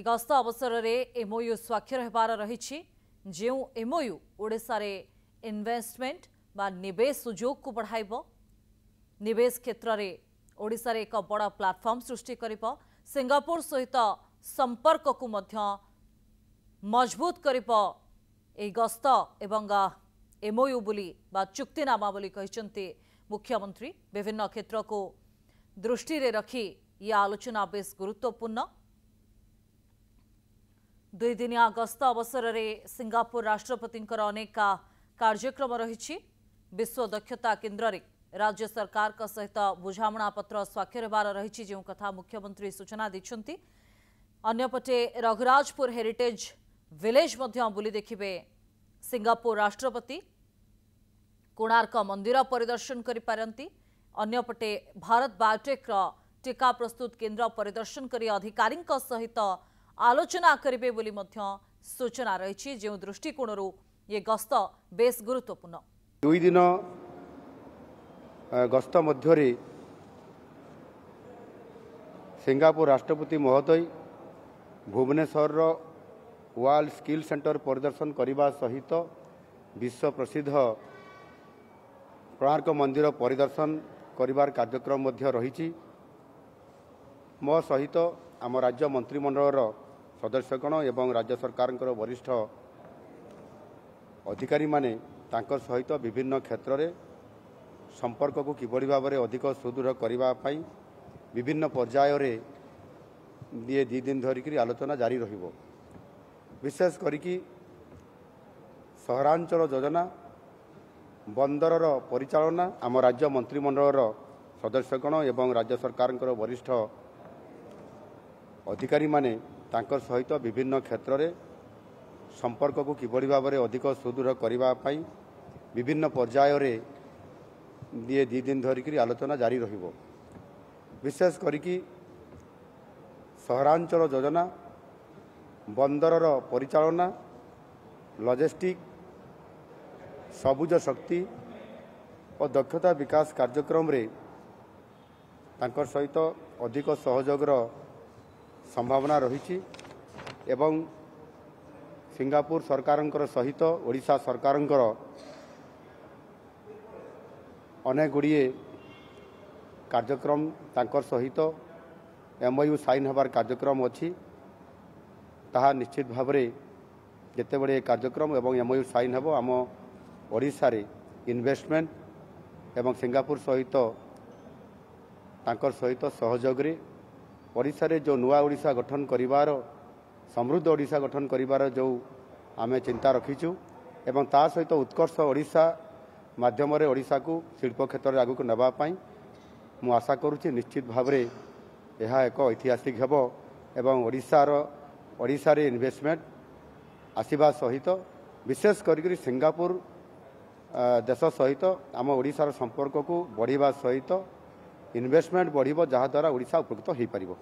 गस्त अवसर में एमओयू स्वाक्षर होबार रही जो एमओयू ओडिशा रे इन्वेस्टमेंट बा निवेश सुजोग को बढ़ाइब निवेश क्षेत्र में ओडिशा रे एक बड़ प्लाटफर्म सृष्टि करिब सिंगापुर सहित संपर्क को मध्य मजबूत करिब ए गस्त एवं एमओयू बोली बा चुक्तिनामा बोली कहिसंती मुख्यमंत्री विभिन्न क्षेत्र को दृष्टि रे रखी यह आलोचना बेस गुरुत्वपूर्ण दुई दिनिया गस्त अवसर में सिंगापुर राष्ट्रपति अनेक कार्यक्रम रही विश्व दक्षता केन्द्र रे राज्य सरकार का सहित बुझामणा पत्र स्वाक्षर होबार रही जो कथा मुख्यमंत्री सूचना दी अन्यपटे रघुराजपुर हेरिटेज विलेज बुली देखिबे सिंगापुर राष्ट्रपति कोणार्क मंदिर परिदर्शन करिपारंती अन्यपटे भारत बायोटेक टीका प्रस्तुत केन्द्र परिदर्शन करी अधिकारी सहित आलोचना करिबे बोली मध्य सूचना रही जो दृष्टिकोण ये गस्त बेस गुरुत्वपूर्ण दुई दिन गस्त मध्य सिंगापुर राष्ट्रपति महोदय भुवनेश्वर वर्ल्ड स्किल सेंटर परिदर्शन करने सहित विश्व प्रसिद्ध कोणार्क मंदिर परिदर्शन करिवार कार्यक्रम रही मो सहित आम राज्य मंत्रिमंडल सदस्यगण एवं राज्य सरकार वरिष्ठ अधिकारी माने तांकर सहित विभिन्न क्षेत्र में संपर्क को किभली भाव में अधिक सुदृढ़ करने विभिन्न पर्याय ये दी दिन धरिकी आलोचना जारी रहिबो विशेष करिकी सहरांचल योजना बंदरर परिचालना आम राज्य मंत्रिमंडल सदस्यगण एवं राज्य सरकार वरिष्ठ अधिकारी माने तांकर सहित विभिन्न क्षेत्र में संपर्क को किभली भाव में अधिक सुदृढ़ करने विभिन्न पर्याय ये दी दिन धरिकी आलोचना जारी रहिबो विशेष करिकी सहरांचल योजना बंदरर परिचालना लॉजिस्टिक सबुज शक्ति और दक्षता विकास कार्यक्रम रे तांकर सहित अधिक सहयोगर संभावना रही एवं सिंगापुर सरकार सहित ओडिशा सरकार अनेक गुड़िए कार्यक्रम तांकर सहित एमओयू साइन होबार कार्यक्रम अच्छी ताहा निश्चित भाव में जिते बड़े कार्यक्रम एवं एमओयू साइन हो आम ओडिशा रे इन्वेस्टमेंट एवं सिंगापुर सहित तांकर सहित सहयोग रे ओडिशा रे जो नुआ ओडिशा गठन करिवार समृद्ध ओडिशा गठन करिवार जो आमे चिंता रखीचु एवं ता सहित उत्कर्ष ओडिशा माध्यम रे ओडिशा को शिल्प क्षेत्र में आगु को नबा पाई मु आशा करुच्ची निश्चित भाव में यह एक ऐतिहासिक हेबो एवं ओडिशा रे इन्वेस्टमेंट आसीबा सहित विशेष करी सिंगापुर देश सहित आम ओडिशार संपर्क को बढ़िबा सहित इन्वेस्टमेंट बढ़िबो जहा द्वारा ओडिशा उपकृत हो पारिबो।